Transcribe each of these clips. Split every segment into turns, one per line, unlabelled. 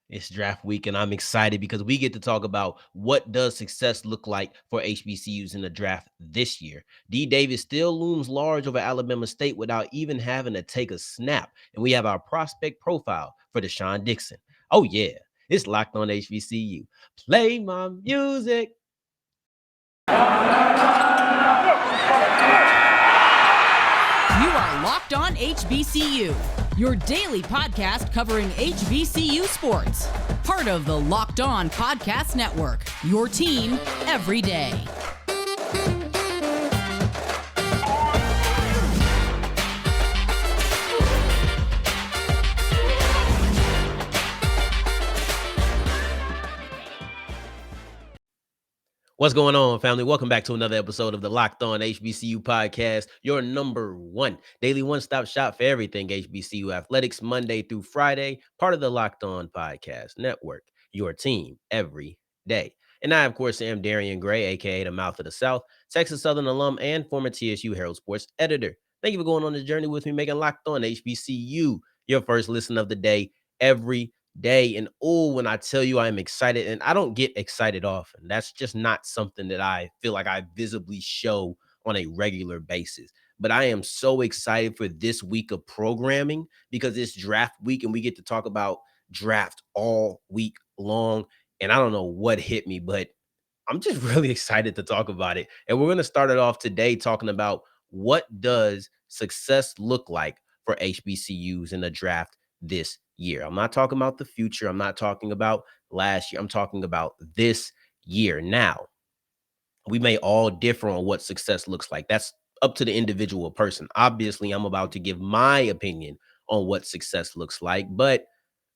It's draft week, and I'm excited because we get to talk about what does success look like for HBCUs in the draft this year. D. Davis still looms large over Alabama State without even having to take a snap, and we have our prospect profile for Deshaun Dixon. Oh yeah, it's locked on HBCU. Play my music.
You are Locked On HBCU, your daily podcast covering HBCU sports. Part of the Locked On Podcast Network, your team every day.
What's going on, family? Welcome back to another episode of the Locked On HBCU podcast, your number one daily one-stop shop for everything HBCU athletics, Monday through Friday, part of the Locked On Podcast Network, your team every day. And I, of course, am Darian Gray, a.k.a. the Mouth of the South, Texas Southern alum and former TSU Herald Sports editor. Thank you for going on the journey with me, making Locked On HBCU your first listen of the day every day. And when I tell you I'm excited, and I don't get excited often, that's just not something that I feel like I visibly show on a regular basis. But I am so excited for this week of programming because it's draft week and we get to talk about draft all week long. And I don't know what hit me, but I'm just really excited to talk about it. And we're going to start it off today talking about what does success look like for HBCUs in the draft this year. I'm not talking about the future. I'm not talking about last year. I'm talking about this year. Now, we may all differ on what success looks like. That's up to the individual person. Obviously, I'm about to give my opinion on what success looks like, but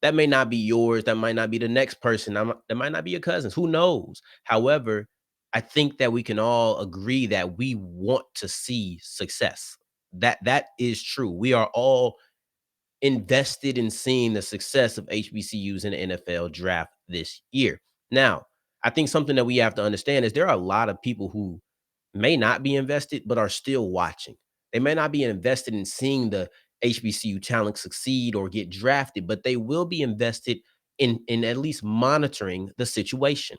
that may not be yours. That might not be the next person. That might not be your cousins. Who knows? However, I think that we can all agree that we want to see success. That is true. We are all invested in seeing the success of HBCUs in the NFL draft this year. Now, I think something that we have to understand is there are a lot of people who may not be invested, but are still watching. They may not be invested in seeing the HBCU talent succeed or get drafted, but they will be invested in at least monitoring the situation.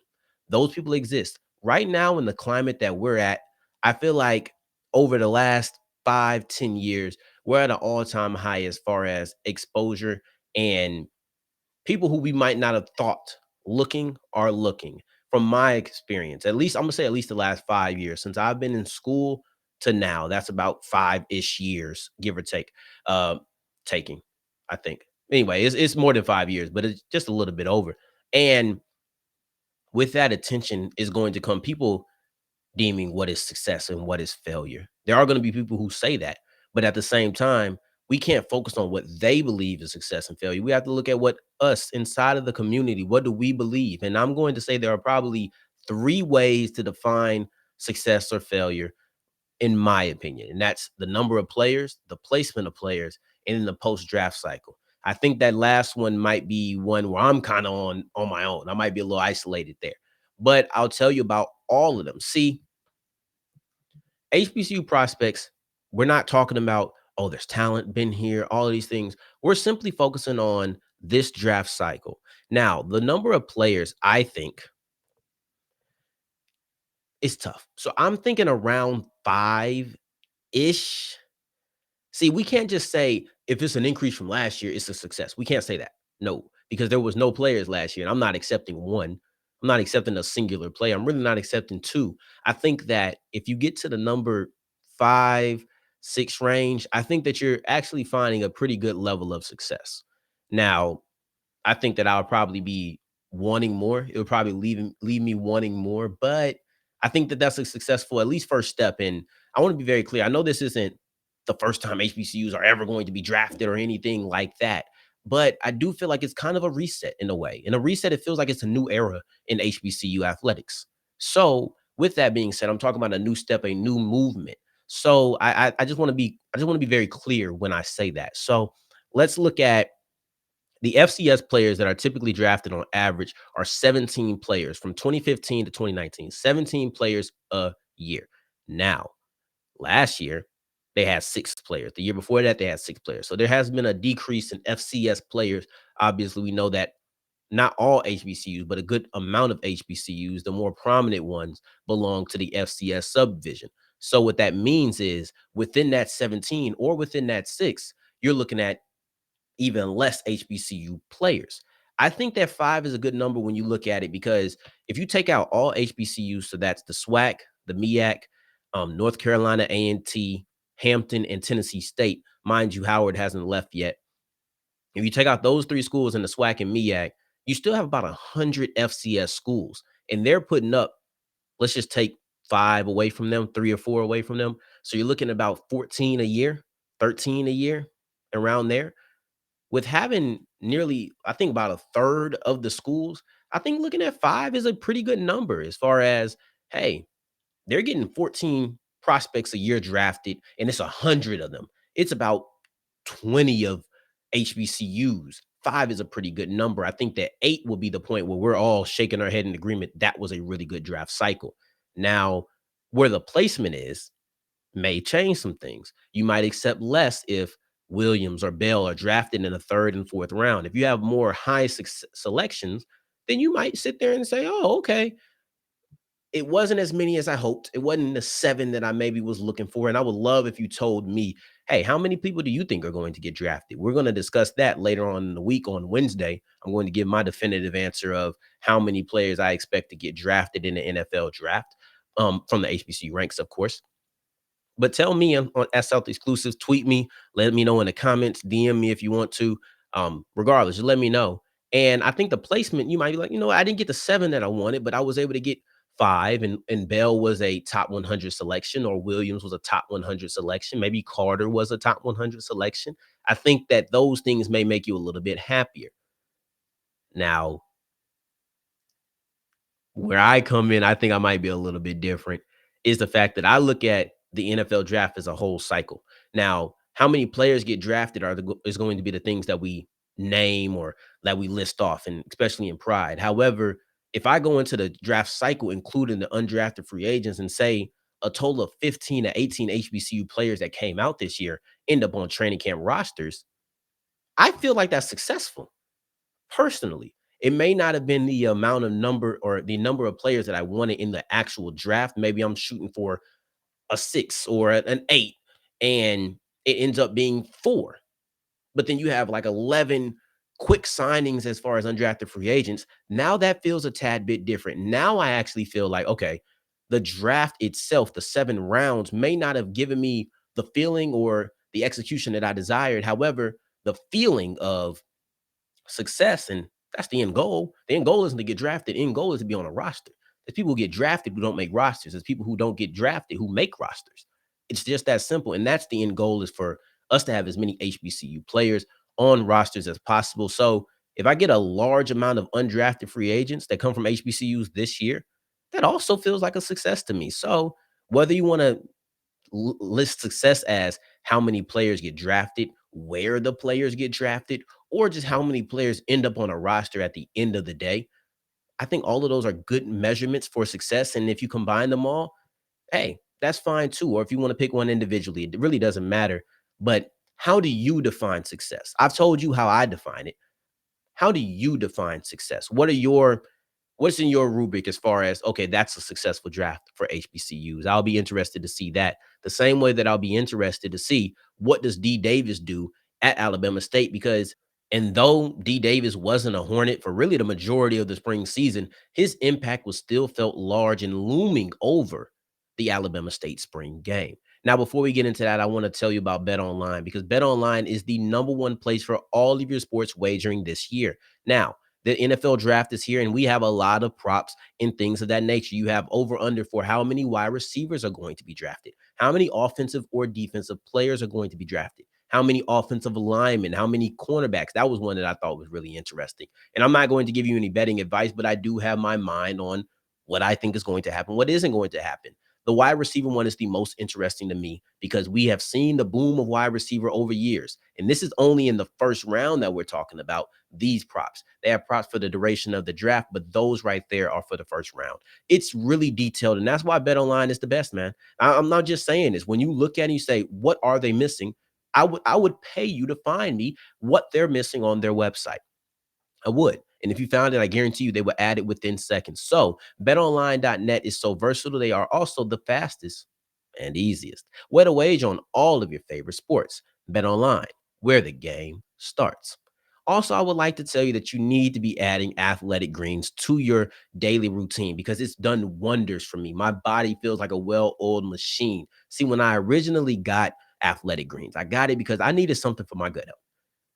Those people exist. Right now, in the climate that we're at, I feel like over the last 5-10 years, we're at an all-time high as far as exposure, and people who we might not have thought looking are looking. From my experience, at least I'm gonna say at least the last 5 years since I've been in school to now, that's about 5-ish years, give or take. Uh, taking, I think. Anyway, it's more than 5 years, but it's just a little bit over. And with that attention is going to come people deeming what is success and what is failure. There are going to be people who say that, but at the same time, we can't focus on what they believe is success and failure. We have to look at what us inside of the community, what do we believe? And I'm going to say there are probably three ways to define success or failure, in my opinion. And that's the number of players, the placement of players, and then the post-draft cycle. I think that last one might be one where I'm kind of on my own. I might be a little isolated there. But I'll tell you about all of them. See, HBCU prospects, we're not talking about, oh, there's talent, been here, all of these things. We're simply focusing on this draft cycle. Now, the number of players, I think, is tough. So I'm thinking around 5-ish. See, we can't just say if it's an increase from last year, it's a success. We can't say that. No, because there was no players last year, and I'm not accepting one. I'm not accepting a singular player. I'm really not accepting two. I think that if you get to the number 5, 6 range, I think that you're actually finding a pretty good level of success. Now, I think that I'll probably be wanting more. It would probably leave me wanting more, but I think that that's a successful at least first step. And I want to be very clear. I know this isn't the first time HBCUs are ever going to be drafted or anything like that, but I do feel like it's kind of a reset in a way. In a reset, it feels like it's a new era in HBCU athletics. So, with that being said, I'm talking about a new step, a new movement. So, I just want to be very clear when I say that. So, let's look at the FCS players that are typically drafted on average are 17 players from 2015 to 2019, 17 players a year. Now, last year, they had 6 players. The year before that, they had 6 players. So there has been a decrease in FCS players. Obviously, we know that not all HBCUs, but a good amount of HBCUs, the more prominent ones belong to the FCS subdivision. So what that means is within that 17 or within that 6, you're looking at even less HBCU players. I think that 5 is a good number when you look at it because if you take out all HBCUs, so that's the SWAC, the MEAC, North Carolina A&T, Hampton, and Tennessee State. Mind you, Howard hasn't left yet. If you take out those 3 schools in the SWAC and MEAC, you still have about 100 FCS schools, and they're putting up, let's just take 5 away from them, 3 or 4 away from them. So you're looking at about 14 a year, 13 a year, around there. With having nearly, I think about a third of the schools, I think looking at 5 is a pretty good number as far as, hey, they're getting 14 prospects a year drafted, and it's 100 of them. It's about 20 of HBCUs. 5 is a pretty good number. I think that 8 will be the point where we're all shaking our head in agreement that was a really good draft cycle. Now, where the placement is may change some things. You might accept less if Williams or Bell are drafted in the 3rd and 4th round. If you have more high selections, then you might sit there and say, oh, okay, it wasn't as many as I hoped. It wasn't the 7 that I maybe was looking for. And I would love if you told me, hey, how many people do you think are going to get drafted? We're going to discuss that later on in the week on Wednesday. I'm going to give my definitive answer of how many players I expect to get drafted in the NFL draft, from the HBCU ranks, of course. But tell me on at South Exclusives, tweet me, let me know in the comments, DM me if you want to. Regardless, just let me know. And I think the placement, you might be like, I didn't get the 7 that I wanted, but I was able to get 5, and Bell was a top 100 selection, or Williams was a top 100 selection. Maybe Carter was a top 100 selection. I think that those things may make you a little bit happier. Now, where I come in, I think I might be a little bit different, is the fact that I look at the NFL draft as a whole cycle. Now, how many players get drafted is going to be the things that we name or that we list off, and especially in Pride. However, if I go into the draft cycle, including the undrafted free agents, and say a total of 15 to 18 HBCU players that came out this year end up on training camp rosters, I feel like that's successful. Personally, it may not have been the amount of number or the number of players that I wanted in the actual draft. Maybe I'm shooting for a 6 or an 8, and it ends up being 4. But then you have like 11 quick signings as far as undrafted free agents. Now that feels a tad bit different. Now I actually feel like, okay, the draft itself, the 7 rounds, may not have given me the feeling or the execution that I desired. However, the feeling of success, and that's the end goal. The end goal isn't to get drafted. The end goal is to be on a roster. There's people who get drafted who don't make rosters. There's people who don't get drafted who make rosters. It's just that simple. And that's the end goal, is for us to have as many HBCU players on rosters as possible. So if I get a large amount of undrafted free agents that come from HBCUs this year, that also feels like a success to me. So whether you want to list success as how many players get drafted, where the players get drafted, or just how many players end up on a roster at the end of the day, I think all of those are good measurements for success. And if you combine them all, hey, that's fine too. Or if you want to pick one individually, it really doesn't matter. But how do you define success? I've told you how I define it. How do you define success? What's in your rubric as far as, okay, that's a successful draft for HBCUs? I'll be interested to see that. The same way that I'll be interested to see what does D Davis do at Alabama State, because and though D Davis wasn't a Hornet for really the majority of the spring season, his impact was still felt large and looming over the Alabama State spring game. Now, before we get into that, I want to tell you about Bet Online, because Bet Online is the number one place for all of your sports wagering this year. Now, the NFL draft is here, and we have a lot of props and things of that nature. You have over under for how many wide receivers are going to be drafted, how many offensive or defensive players are going to be drafted, how many offensive linemen, how many cornerbacks. That was one that I thought was really interesting. And I'm not going to give you any betting advice, but I do have my mind on what I think is going to happen, what isn't going to happen. The wide receiver one is the most interesting to me, because we have seen the boom of wide receiver over years. And this is only in the first round that we're talking about these props. They have props for the duration of the draft, but those right there are for the first round. It's really detailed, and that's why BetOnline is the best, man. I'm not just saying this. When you look at it, you say, what are they missing? I would pay you to find me what they're missing on their website. I would. And if you found it, I guarantee you they will add it within seconds. So betonline.net is so versatile. They are also the fastest and easiest way to wage on all of your favorite sports. BetOnline, where the game starts. Also, I would like to tell you that you need to be adding athletic greens to your daily routine because it's done wonders for me. My body feels like a well-oiled machine. See, when I originally got athletic greens, I got it because I needed something for my gut health.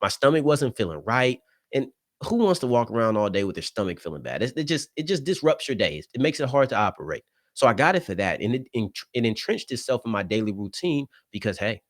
My stomach wasn't feeling right, and who wants to walk around all day with their stomach feeling bad? It just disrupts your days. It makes it hard to operate. So I got it for that, and it entrenched itself in my daily routine because hey,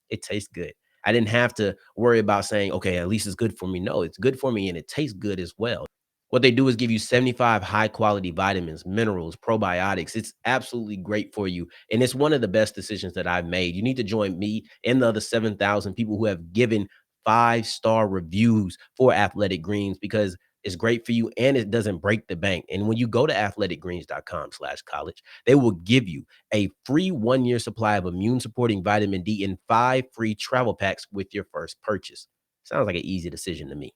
it tastes good. I didn't have to worry about saying, okay, at least it's good for me. No, it's good for me and it tastes good as well. What they do is give you 75 high quality vitamins, minerals, probiotics. It's absolutely great for you. And it's one of the best decisions that I've made. You need to join me and the other 7,000 people who have given 5-star reviews for Athletic Greens because it's great for you and it doesn't break the bank. And when you go to athleticgreens.com/college, they will give you a free 1-year supply of immune supporting vitamin D and 5 free travel packs with your first purchase. Sounds like an easy decision to me.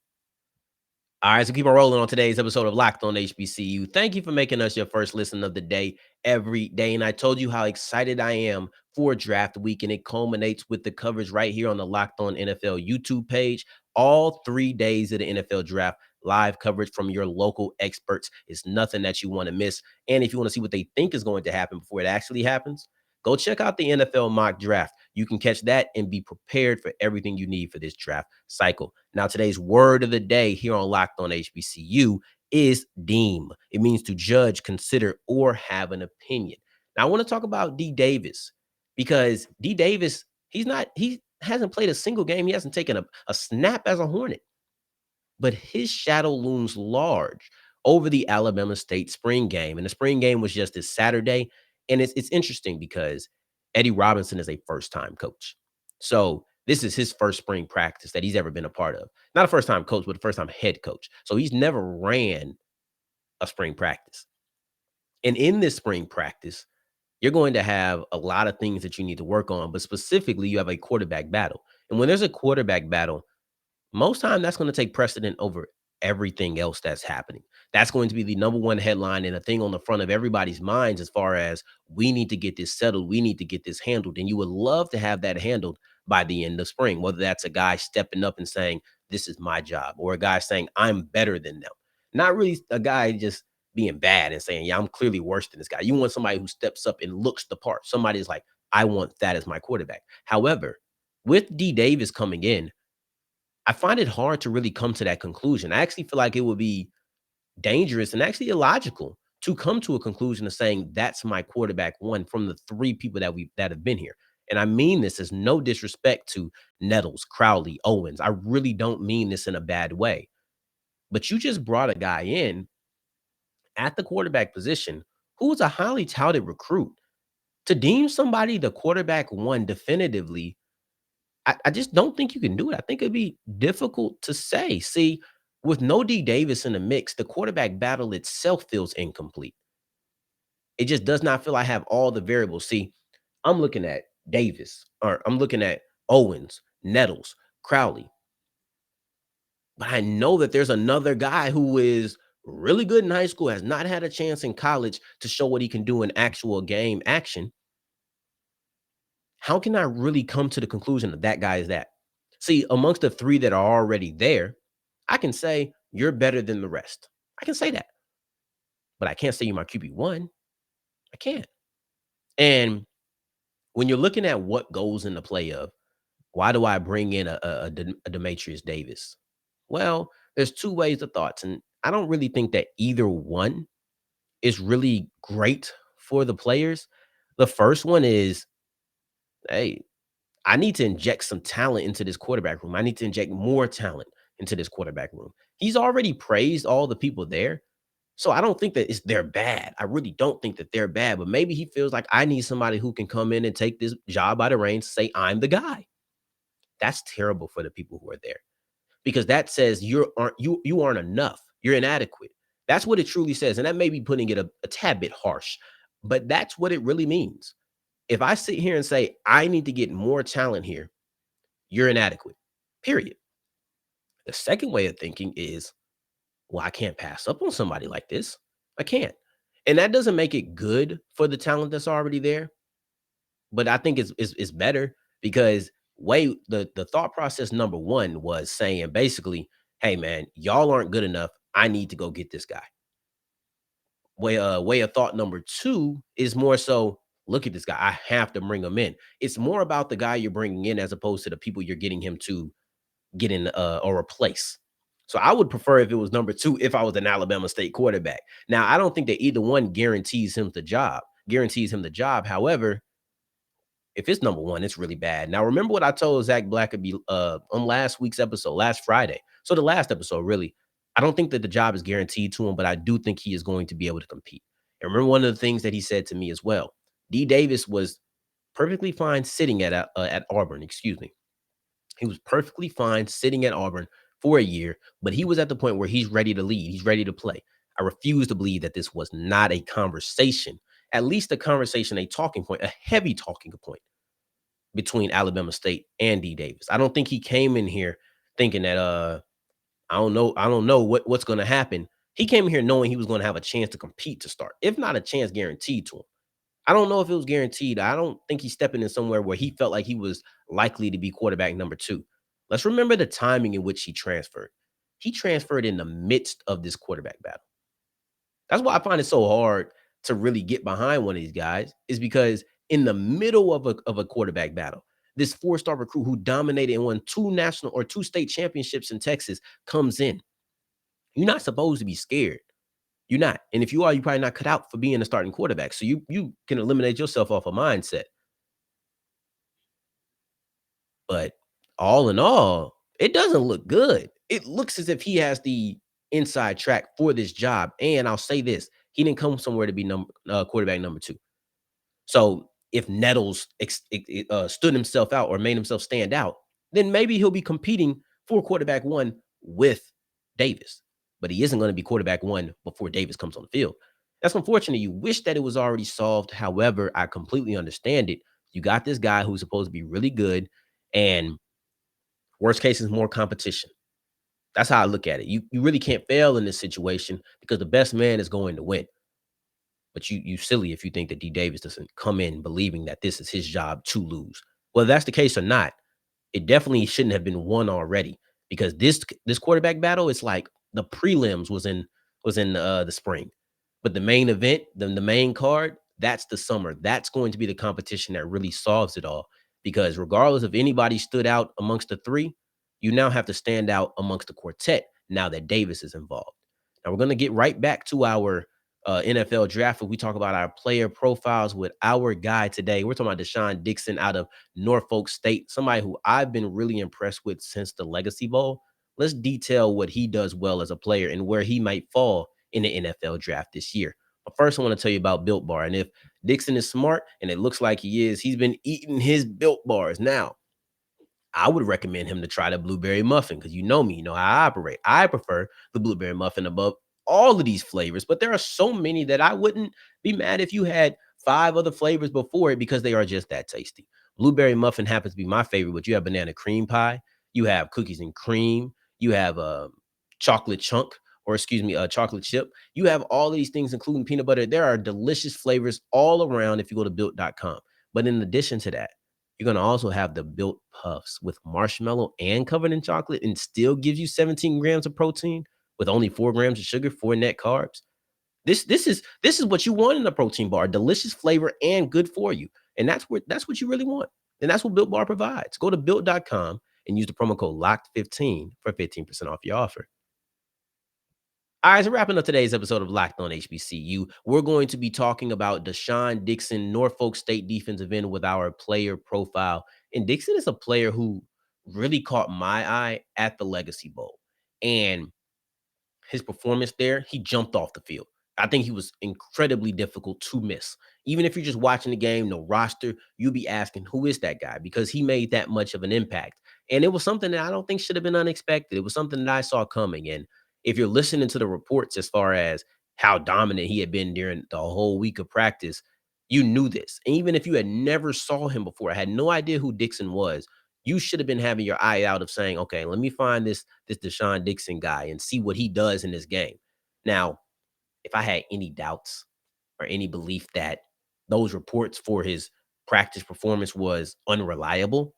All right, so keep on rolling on today's episode of Locked On HBCU. Thank you for making us your first listen of the day every day. And I told you how excited I am for draft week, and it culminates with the coverage right here on the Locked On NFL YouTube page. All 3 days of the NFL draft, live coverage from your local experts is nothing that you want to miss. And if you want to see what they think is going to happen before it actually happens, go check out the NFL mock draft. You can catch that and be prepared for everything you need for this draft cycle. Now, today's word of the day here on Locked On HBCU is deem. It means to judge, consider, or have an opinion. Now, I want to talk about D. Davis because D. Davis, he hasn't played a single game. He hasn't taken a snap as a Hornet, but his shadow looms large over the Alabama State spring game. And the spring game was just this Saturday. And it's interesting because Eddie Robinson is a first-time coach. So this is his first spring practice that he's ever been a part of. Not a first-time coach, but a first-time head coach. So he's never ran a spring practice. And in this spring practice, you're going to have a lot of things that you need to work on, but specifically, you have a quarterback battle. And when there's a quarterback battle, most time that's going to take precedent over everything else that's happening. That's going to be the number one headline and a thing on the front of everybody's minds as far as we need to get this settled. We need to get this handled. And you would love to have that handled by the end of spring, whether that's a guy stepping up and saying, this is my job, or a guy saying, I'm better than them. Not really a guy just being bad and saying, yeah, I'm clearly worse than this guy. You want somebody who steps up and looks the part. Somebody's like, I want that as my quarterback. However, with D. Davis coming in, I find it hard to really come to that conclusion. I actually feel like it would be dangerous and actually illogical to come to a conclusion of saying that's my quarterback one from the 3 people that have been here. And I mean this as no disrespect to Nettles, Crowley, Owens. I really don't mean this in a bad way. But you just brought a guy in at the quarterback position who was a highly touted recruit. To deem somebody the quarterback one definitively, I just don't think you can do it. I think it'd be difficult to say. See, with no D. Davis in the mix, the quarterback battle itself feels incomplete. It just does not feel I have all the variables. See, I'm looking at Davis, or I'm looking at Owens, Nettles, Crowley, but I know that there's another guy who is really good in high school, has not had a chance in college to show what he can do in actual game action. How can I really come to the conclusion that that guy is that? See, amongst the 3 that are already there, I can say you're better than the rest. I can say that, but I can't say you're my QB1. I can't. And when you're looking at what goes in the play of, why do I bring in a Dematrius Davis? Well, there's 2 ways of thoughts, and I don't really think that either one is really great for the players. The first one is, hey, I need to inject some talent into this quarterback room. I need to inject more talent into this quarterback room. He's already praised all the people there. So I don't think that they're bad. I really don't think that they're bad, but maybe he feels like I need somebody who can come in and take this job by the reins, say I'm the guy. That's terrible for the people who are there because that says you aren't enough. You're inadequate. That's what it truly says. And that may be putting it a tad bit harsh, but that's what it really means. If I sit here and say I need to get more talent here, you're inadequate. Period. The second way of thinking is Well, I can't pass up on somebody like this. I can't. And that doesn't make it good for the talent that's already there, but I think it's better because the thought process number one was saying basically, hey man, y'all aren't good enough. I need to go get this guy. Way of thought number two is more so, look at this guy. I have to bring him in. It's more about the guy you're bringing in as opposed to the people you're getting him to get in or replace. So I would prefer if it was number two if I was an Alabama State quarterback. Now, I don't think that either one guarantees him the job. However, if it's number one, it's really bad. Now, remember what I told Zach Blackerby on last week's episode, last Friday. So the last episode, really, I don't think that the job is guaranteed to him, but I do think he is going to be able to compete. And remember one of the things that he said to me as well. D. Davis was perfectly fine sitting at Auburn. Excuse me. He was perfectly fine sitting at Auburn for a year, but he was at the point where he's ready to lead. He's ready to play. I refuse to believe that this was not a conversation, at least a conversation, a talking point, a heavy talking point between Alabama State and D Davis. I don't think he came in here thinking that I don't know what's going to happen. He came in here knowing he was going to have a chance to compete to start, if not a chance guaranteed to him. I don't know if it was guaranteed. I don't think he's stepping in somewhere where he felt like he was likely to be quarterback number two. Let's remember the timing in which he transferred. He transferred in the midst of this quarterback battle. That's why I find it so hard to really get behind one of these guys, is because in the middle of a quarterback battle, this four-star recruit who dominated and won two state championships in Texas comes in. You're not supposed to be scared. You're not. And if you are, you're probably not cut out for being a starting quarterback. So you can eliminate yourself off a mindset. But all in all, it doesn't look good. It looks as if he has the inside track for this job. And I'll say this, he didn't come somewhere to be quarterback number two. So if Nettles stood himself out or made himself stand out, then maybe he'll be competing for quarterback one with Davis. But he isn't going to be quarterback one before Davis comes on the field. That's unfortunate. You wish that it was already solved. However, I completely understand it. You got this guy who's supposed to be really good, and worst case is more competition. That's how I look at it. You really can't fail in this situation because the best man is going to win. But you silly if you think that D Davis doesn't come in believing that this is his job to lose. Whether that's the case or not, it definitely shouldn't have been won already, because this quarterback battle is like the prelims was in the spring, but the main event, the main card, that's the summer. That's going to be the competition that really solves it all. Because regardless if anybody stood out amongst the three, you now have to stand out amongst the quartet now that Davis is involved. Now we're going to get right back to our NFL draft. We talk about our player profiles with our guy today. We're talking about Dixon out of Norfolk State, somebody who I've been really impressed with since the Legacy Bowl. Let's detail what he does well as a player and where he might fall in the NFL draft this year. But first, I want to tell you about Built Bar. And if Dixon is smart, and it looks like he is, he's been eating his Built Bars. Now, I would recommend him to try the blueberry muffin because you know me, you know how I operate. I prefer the blueberry muffin above all of these flavors, but there are so many that I wouldn't be mad if you had 5 other flavors before it because they are just that tasty. Blueberry muffin happens to be my favorite, but you have banana cream pie, you have cookies and cream, you have a chocolate chunk, or excuse me, a chocolate chip. You have all these things, including peanut butter. There are delicious flavors all around if you go to built.com. But in addition to that, you're going to also have the Built Puffs with marshmallow and covered in chocolate, and still gives you 17 grams of protein with only 4 grams of sugar, 4 net carbs. This is what you want in a protein bar: delicious flavor and good for you. And that's what you really want. And that's what Built Bar provides. Go to built.com and use the promo code LOCKED15 for 15% off your offer. All right, so wrapping up today's episode of Locked On HBCU, we're going to be talking about Keyshawn Dixon, Norfolk State defensive end, with our player profile. And Dixon is a player who really caught my eye at the Legacy Bowl. And his performance there, he jumped off the field. I think he was incredibly difficult to miss. Even if you're just watching the game, no roster, you'll be asking, who is that guy? Because he made that much of an impact. And it was something that I don't think should have been unexpected. It was something that I saw coming. And if you're listening to the reports as far as how dominant he had been during the whole week of practice, you knew this. And even if you had never saw him before, had no idea who Dixon was, You should have been having your eye out of saying, okay, let me find this Deshaun Dixon guy and see what he does in this game. Now, if I had any doubts or any belief that those reports for his practice performance was unreliable,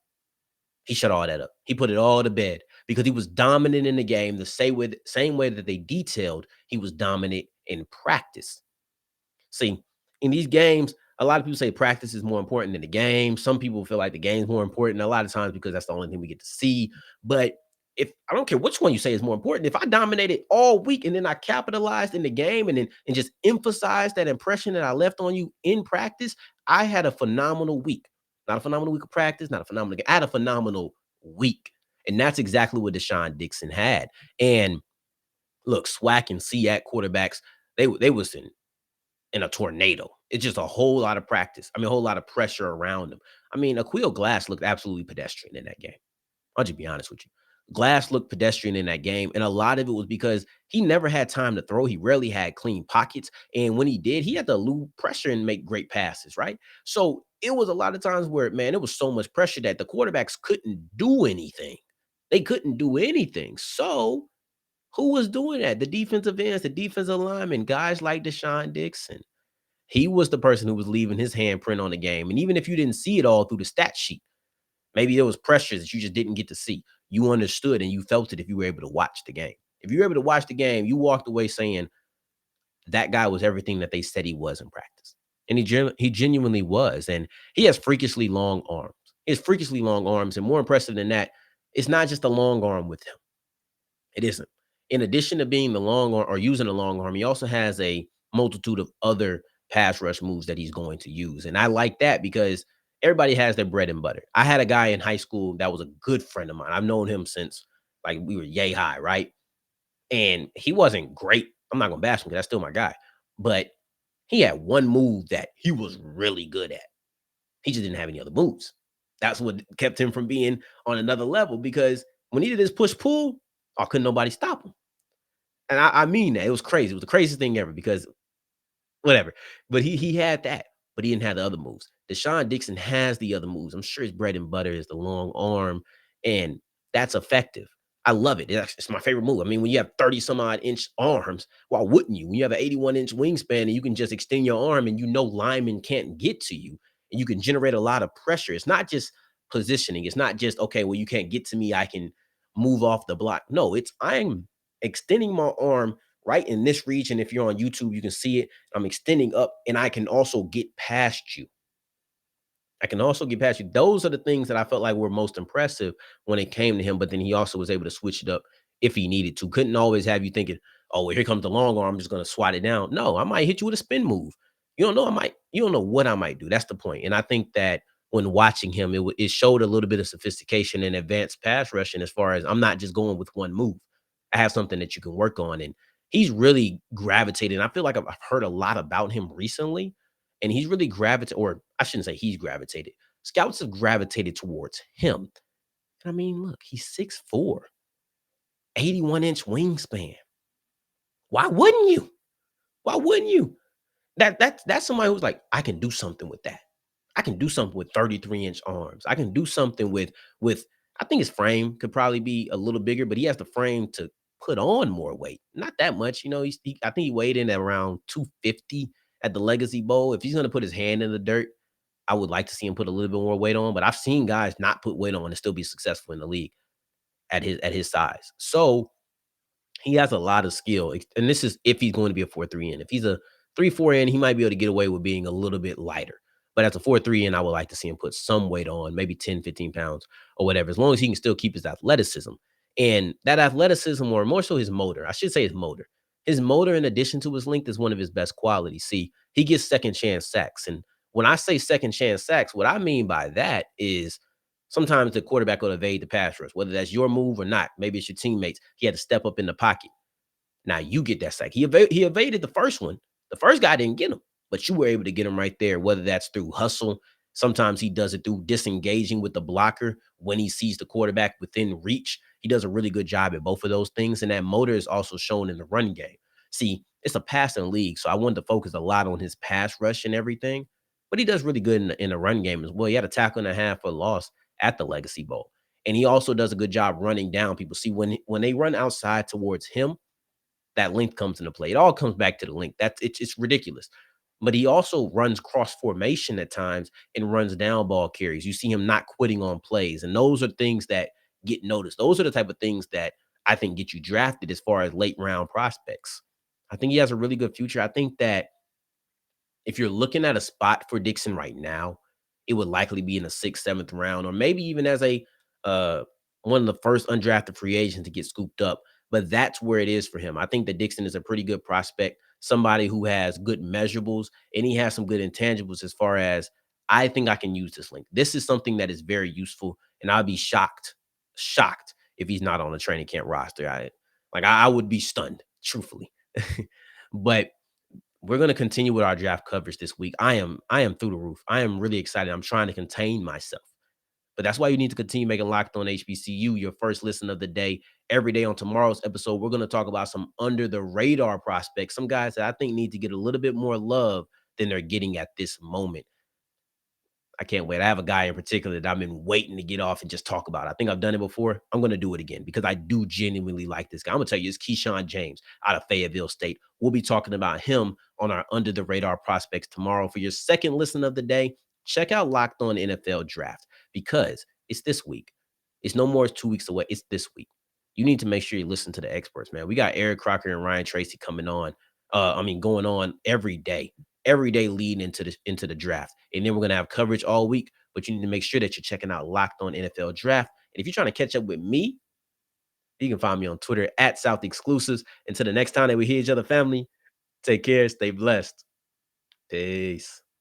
he shut all that up. He put it all to bed because he was dominant in the game the same way that they detailed he was dominant in practice. See, in these games, a lot of people say practice is more important than the game. Some people feel like the game's more important a lot of times because that's the only thing we get to see. But if I don't care which one you say is more important, if I dominated all week and then I capitalized in the game and just emphasized that impression that I left on you in practice, I had a phenomenal week. Not a phenomenal week of practice, not a phenomenal game. I had a phenomenal week. And that's exactly what Deshaun Dixon had. And look, SWAC and SEAC quarterbacks, they was in a tornado. It's just a whole lot of practice. I mean, a whole lot of pressure around him. I mean, Aquil Glass looked absolutely pedestrian in that game. I'll just be honest with you. Glass looked pedestrian in that game, and a lot of it was because he never had time to throw. He rarely had clean pockets, and when he did, he had to elude pressure and make great passes, right? So it was a lot of times where, man, it was so much pressure that the quarterbacks couldn't do anything. They couldn't do anything. So who was doing that? The defensive ends, the defensive linemen, guys like Deshaun Dixon. He was the person who was leaving his handprint on the game. And even if you didn't see it all through the stat sheet, maybe there was pressures that you just didn't get to see. You understood and you felt it if you were able to watch the game. If you were able to watch the game, you walked away saying that guy was everything that they said he was in practice. And he genuinely was. And he has freakishly long arms. He has freakishly long arms. And more impressive than that, it's not just a long arm with him. It isn't. In addition to being the long arm or using a long arm, he also has a multitude of other pass rush moves that he's going to use. And I like that because everybody has their bread and butter. I had a guy in high school that was a good friend of mine. I've known him since like we were yay high, right? And he wasn't great. I'm not gonna bash him because that's still my guy. But he had one move that he was really good at. He just didn't have any other moves. That's what kept him from being on another level because when he did his push pull, couldn't nobody stop him. And I mean that. It was crazy. It was the craziest thing ever because whatever. But he had that, but he didn't have the other moves. Deshaun Dixon has the other moves. I'm sure his bread and butter is the long arm, and that's effective. I love it. It's my favorite move. I mean, when you have 30 some odd inch arms, why wouldn't you? When you have an 81-inch wingspan and you can just extend your arm and you know linemen can't get to you and you can generate a lot of pressure. It's not just positioning. It's not just, okay, well, you can't get to me. I can move off the block. No, I'm extending my arm right in this region. If you're on YouTube, you can see it. I'm extending up and I can also get past you. I can also get past you. Those are the things that I felt like were most impressive when it came to him. But then he also was able to switch it up if he needed to. Couldn't always have you thinking, oh, well, here comes the long arm. I'm just going to swat it down. No, I might hit you with a spin move. You don't know. You don't know what I might do. That's the point. And I think that when watching him, it showed a little bit of sophistication and advanced pass rushing as far as I'm not just going with one move. I have something that you can work on. And he's really gravitated. I feel like I've heard a lot about him recently. And he's really gravitated, or I shouldn't say he's gravitated. Scouts have gravitated towards him. And I mean, look, he's 6'4", 81-inch wingspan. Why wouldn't you? Why wouldn't you? That's somebody who's like, I can do something with that. I can do something with 33-inch arms. I can do something with I think his frame could probably be a little bigger, but he has the frame to put on more weight. Not that much. You know, I think he weighed in at around 250 at the Legacy Bowl. If he's going to put his hand in the dirt, I would like to see him put a little bit more weight on, but I've seen guys not put weight on and still be successful in the league at his size. So he has a lot of skill. And this is if he's going to be a 4-3 in. If he's a 3-4 in, he might be able to get away with being a little bit lighter. But as a 4-3 in, I would like to see him put some weight on, maybe 10, 15 pounds or whatever, as long as he can still keep his athleticism. And that athleticism, or more so his motor, I should say his motor. His motor, in addition to his length, is one of his best qualities. See, he gets second chance sacks. And when I say second chance sacks, what I mean by that is sometimes the quarterback will evade the pass rush, whether that's your move or not. Maybe it's your teammates. He had to step up in the pocket. Now you get that sack. He evaded the first one. The first guy didn't get him, but you were able to get him right there, whether that's through hustle. Sometimes he does it through disengaging with the blocker when he sees the quarterback within reach. He does a really good job at both of those things. And that motor is also shown in the run game. See, it's a passing league, so I wanted to focus a lot on his pass rush and everything. But he does really good in the run game as well. He had a tackle and a half for loss at the Legacy Bowl. And he also does a good job running down people. See, when they run outside towards him, that length comes into play. It all comes back to the length. It's ridiculous. But he also runs cross formation at times and runs down ball carries. You see him not quitting on plays. And those are things that get noticed. Those are the type of things that I think get you drafted as far as late round prospects. I think he has a really good future. I think that if you're looking at a spot for Dixon right now, it would likely be in the 6th, 7th round, or maybe even as a uh, one of the first undrafted free agents to get scooped up. But that's where it is for him. I think that Dixon is a pretty good prospect, somebody who has good measurables, and he has some good intangibles as far as I think I can use this link. This is something that is very useful, and I'll be shocked if he's not on the training camp roster. I would be stunned, truthfully. But we're going to continue with our draft coverage this week. I am through the roof. I am really excited. I'm trying to contain myself. But that's why you need to continue making Locked On HBCU your first listen of the day. Every day on tomorrow's episode, we're going to talk about some under the radar prospects, some guys that I think need to get a little bit more love than they're getting at this moment. I can't wait. I have a guy in particular that I've been waiting to get off and just talk about. I think I've done it before. I'm going to do it again because I do genuinely like this guy. I'm going to tell you, it's Keyshawn James out of Fayetteville State. We'll be talking about him on our Under the Radar prospects tomorrow. For your second listen of the day, check out Locked On NFL Draft because it's this week. It's no more 2 weeks away. It's this week. You need to make sure you listen to the experts, man. We got Eric Crocker and Ryan Tracy coming on. Going on every day leading into the draft. And then we're going to have coverage all week, but you need to make sure that you're checking out Locked On NFL Draft. And if you're trying to catch up with me, you can find me on Twitter at South Exclusives. Until the next time that we hear each other, family, take care, stay blessed. Peace.